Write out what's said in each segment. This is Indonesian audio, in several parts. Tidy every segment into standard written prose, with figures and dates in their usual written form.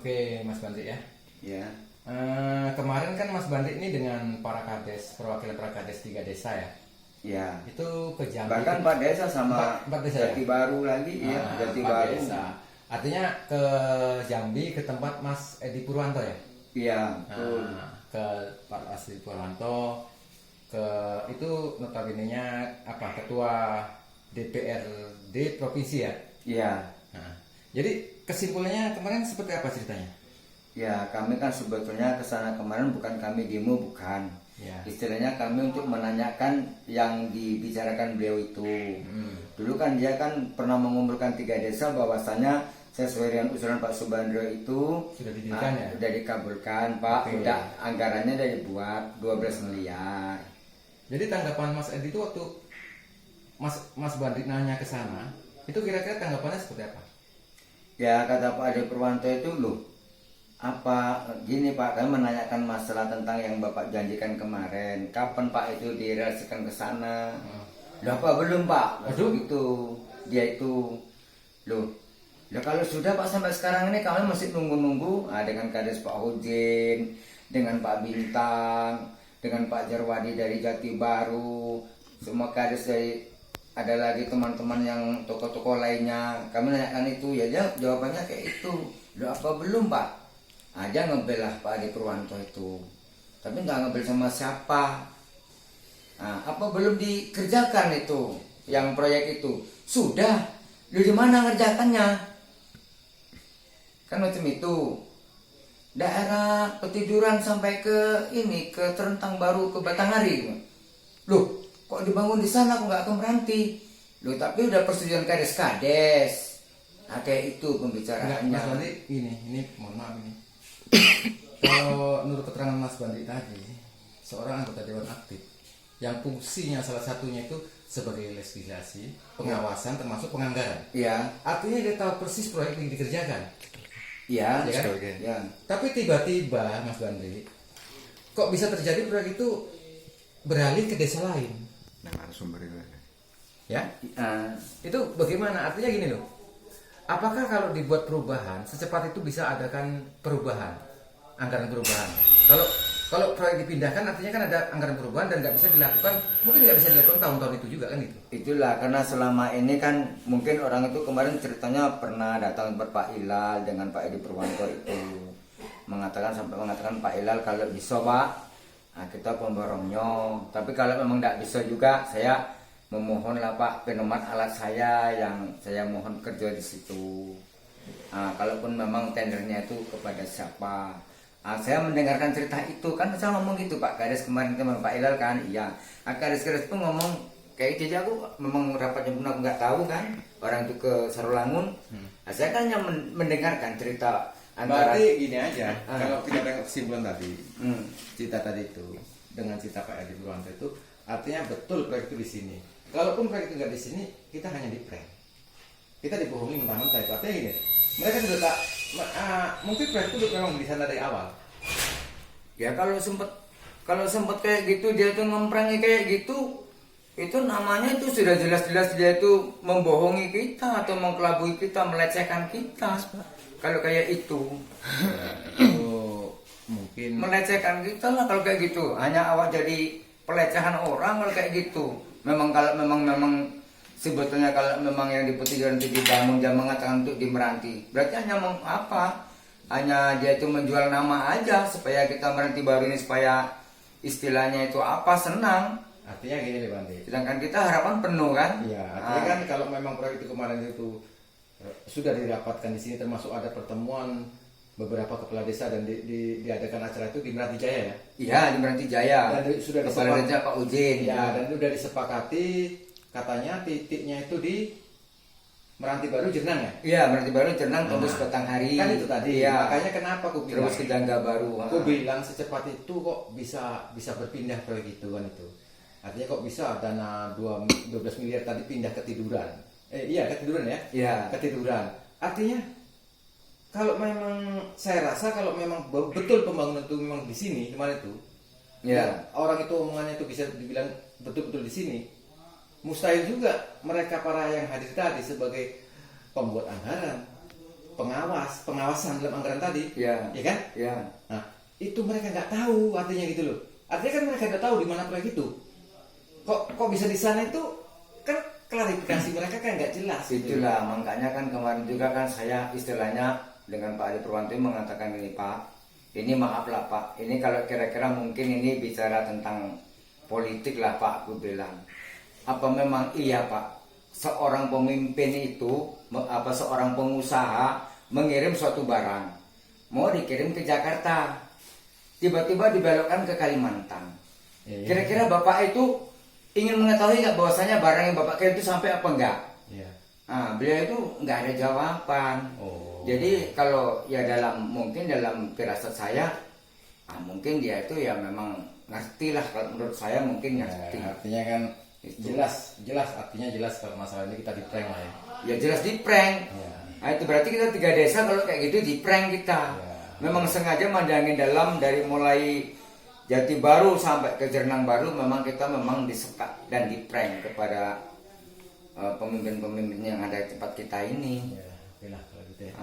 Oke, Mas Bandi ya. Ya, Kemarin kan Mas Bandi ini dengan para kades, perwakilan para kades 3 desa ya. ya. Itu ke Jambi. Bahkan Pak Desa sama Empat desa ya? Jati Baru lagi, ya, Jati 4 Baru. desa. Artinya ke Jambi ke tempat Mas Edi Purwanto ya. Iya, betul. Ke Pak Edi Purwanto, ke itu notabene-nya apa? Ketua DPRD provinsi ya. Iya. Nah, jadi kesimpulannya kemarin seperti apa ceritanya? Ya, kami kan sebetulnya ke sana kemarin bukan kami demo, bukan. Ya. Istilahnya kami untuk menanyakan yang dibicarakan beliau itu. Dulu kan dia kan pernah mengumpulkan 3 desa bahwasanya sesuai dengan usulan Pak Subandrio itu Sudah didirikan ya? Sudah dikabulkan, Pak. Oke. Udah anggarannya udah dibuat 12 miliar. Jadi tanggapan Mas Edi itu waktu Mas Bandi nanya ke sana, itu kira-kira tanggapannya seperti apa? Ya, kata Pak Ade Purwanto itu, loh, apa gini Pak, kami menanyakan masalah tentang yang Bapak janjikan kemarin. Kapan Pak itu direalisasikan ke sana? Loh, apa belum Pak? Aduh. Itu dia itu, loh, kalau sudah Pak sampai sekarang ini kami masih nunggu-nunggu. Dengan Kades Pak Hujin, dengan Pak Bintang, dengan Pak Jarwadi dari Jati Baru, semua Kades dari, ada lagi teman-teman yang toko-toko lainnya. Kami nanyakan itu, ya jawabannya kayak itu. Loh, apa belum Pak? Aja ngebel lah Pak Ade Purwanto itu, tapi nggak ngebel sama siapa. Nah, apa belum dikerjakan itu yang proyek itu? Sudah, lu di mana ngerjakannya? Kan macam itu. Daerah Petiduran sampai ke ini, ke Terentang Baru, ke Batanghari. Loh, kok dibangun di sana, kok nggak ke Meranti? Loh, tapi udah persetujuan kades-kades. Nah, kayak itu pembicaraannya. Mas Bandi ini mohon maaf ini. Kalau menurut keterangan Mas Bandi tadi, seorang anggota dewan aktif yang fungsinya salah satunya itu sebagai legislasi, pengawasan termasuk penganggaran. Iya, Artinya dia tahu persis proyek yang dikerjakan. iya, Ya kan? ya. Tapi tiba-tiba Mas Bandi, kok bisa terjadi proyek itu beralih ke desa lain? Nah, narasumber itu. Ya, Ah, itu bagaimana? Artinya gini loh. Apakah kalau dibuat perubahan secepat itu bisa adakan perubahan, anggaran perubahan? Kalau proyek dipindahkan artinya kan ada anggaran perubahan dan nggak bisa dilakukan, mungkin nggak bisa dilakukan tahun-tahun itu juga kan itu. itulah karena selama ini kan mungkin orang itu kemarin ceritanya pernah datang ke Pak Ilal dengan Pak Edi Purwanto itu sampai mengatakan Pak Ilal kalau bisa Pak, nah, kita pemborongnya. Tapi kalau memang tidak bisa juga, saya memohonlah Pak penomat alat saya yang saya mohon kerja di situ. Nah, kalaupun memang tendernya itu kepada siapa? Saya mendengarkan cerita itu kan saya ngomong gitu Pak Kades kemarin teman Pak Ilal kan, iya. Kades pun ngomong kayak jadi aku memang rapatnya pun aku nggak tahu kan orang itu ke Sarolangun. Saya kan hanya mendengarkan cerita antara. Berarti gini aja, kalau kita tengok kesimpulan tadi, Hmm. cerita tadi itu dengan cerita Pak Edi Purwanto itu artinya betul proyek itu di sini. Kalaupun proyek itu nggak di sini, kita hanya di prank. Kita dibohongi mentah-mentah itu. Artinya gini, mereka sudah tak mungkin proyek itu memang di sana dari awal. Ya kalau sempet kayak gitu dia tuh ngemprangi kayak gitu, itu namanya itu sudah jelas-jelas dia itu membohongi kita atau mengkelabui kita, melecehkan kita. Kalau kayak itu, Itu mungkin melecehkan kita lah kalau kayak gitu. Hanya awak jadi pelecehan orang kalau kayak gitu. Memang kalau memang sebetulnya kalau memang yang di Petiduran itu dibangun dia mengatakan untuk di Meranti, berarti hanya apa? Hanya dia itu menjual nama aja supaya kita Meranti Baru ini supaya istilahnya itu apa senang. artinya gini nih Bandi. Sedangkan kita harapan penuh kan? Iya, artinya kan kalau memang proyek itu kemarin itu sudah dirapatkan di sini termasuk ada pertemuan beberapa kepala desa dan diadakan acara itu di Meranti Jaya ya. Iya di Meranti Jaya. Dan sudah Kepala Desa Pak Ujin. Ya, dan sudah disepakati katanya titiknya itu di Meranti Baru Jenang ya. Iya Meranti Baru Jenang tembus Batanghari. Kan itu tadi. Iya. Makanya kenapa aku bilang Terus ke Jangga Baru. aku bilang secepat itu kok bisa berpindah proyek itu kan itu. Artinya kok bisa dana 12 miliar tadi pindah ke Tiduran. Iya ke Tiduran ya. Iya. Ke Tiduran. Artinya kalau memang saya rasa kalau memang betul pembangunan itu memang di sini kemarin itu. Iya. Orang itu omongannya itu bisa dibilang betul-betul di sini. Mustahil juga mereka para yang hadir tadi sebagai pembuat anggaran pengawasan dalam anggaran tadi, Iya. ya kan? Ya. Nah, itu mereka nggak tahu artinya gitu loh. Artinya kan mereka nggak tahu di mana proyek itu. Kok bisa di sana itu kan klarifikasi mereka kan nggak jelas. gitu. Itulah makanya kan kemarin juga kan saya istilahnya dengan Pak Adi Purwanto mengatakan ini Pak, ini maaf lah Pak, ini kalau kira-kira mungkin ini bicara tentang politik lah Pak, aku bilang. Apa memang iya Pak, seorang pemimpin itu, seorang pengusaha mengirim suatu barang, mau dikirim ke Jakarta, tiba-tiba dibelokkan ke Kalimantan. Iya. Kira-kira Bapak itu ingin mengetahui nggak bahwasanya barang yang Bapak kirim itu sampai apa enggak? Iya. Nah, beliau itu nggak ada jawaban. Oh. Jadi kalau ya mungkin dalam firasat saya, mungkin dia itu ya memang ngerti lah. Kalau menurut saya mungkin ngerti. Ya, artinya kan jelas artinya jelas kalau masalah ini kita di prank lah ya. Ya jelas di prank. Ya. Nah, itu berarti kita 3 desa kalau kayak gitu di prank kita. Ya. Memang sengaja mandangin dalam dari mulai Jati Baru sampai ke Jernang Baru memang kita memang disekat dan di prank kepada pemimpin-pemimpin yang ada di tempat kita ini. Ya, oke lah kalau gitu ya.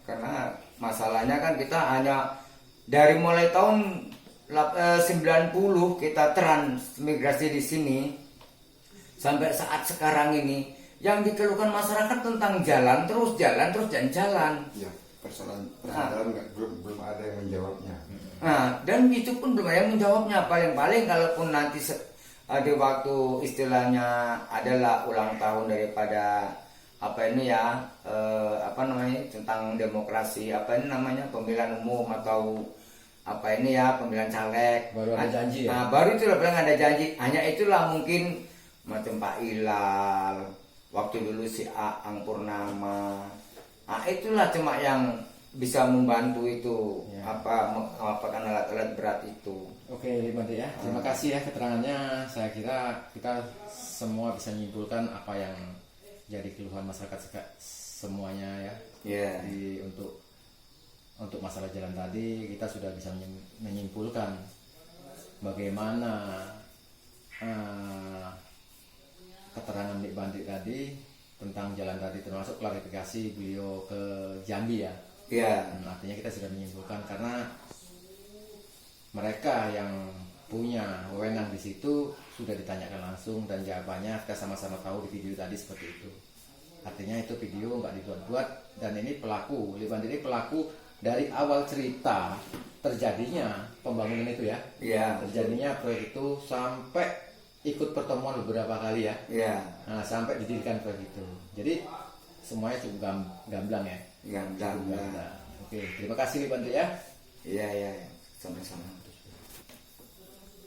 Karena masalahnya kan kita hanya dari mulai tahun 90 kita transmigrasi di sini sampai saat sekarang ini yang dikeluhkan masyarakat tentang jalan terus jalan. Ya, persoalan jalan belum ada yang menjawabnya. Nah, dan itu pun belum ada yang menjawabnya. Paling-paling kalaupun nanti ada waktu istilahnya adalah ulang tahun daripada tentang demokrasi, pemilihan umum atau pemilihan caleg. Baru ada janji ya? Nah, baru itulah bilang ada janji. Hanya itulah mungkin macam Pak Ilal, waktu dulu si Aang Purnama. Itulah cuma yang bisa membantu itu Ya. mengapakan alat-alat berat itu. Oke, Bante ya. Terima kasih ya keterangannya. Saya kira kita semua bisa menyimpulkan apa yang jadi keluhan masyarakat semuanya ya. Ya. Jadi untuk masalah jalan tadi kita sudah bisa menyimpulkan bagaimana keterangan Dik Bante tadi tentang jalan tadi, termasuk klarifikasi beliau ke Jambi ya. Ya. Artinya kita sudah menyimpulkan karena mereka yang punya wewenang di situ sudah ditanyakan langsung dan jawabannya kita sama-sama tahu di video tadi seperti itu. Artinya itu video nggak dibuat-buat dan ini pelaku, Liban ini pelaku dari awal cerita terjadinya pembangunan itu ya. Ya. Terjadinya proyek itu sampai ikut pertemuan beberapa kali ya. Ya. Nah, sampai didirikan proyek itu. Jadi semuanya cukup gamblang ya. Gamblang. Oke, terima kasih Liban ya. Iya, sama-sama.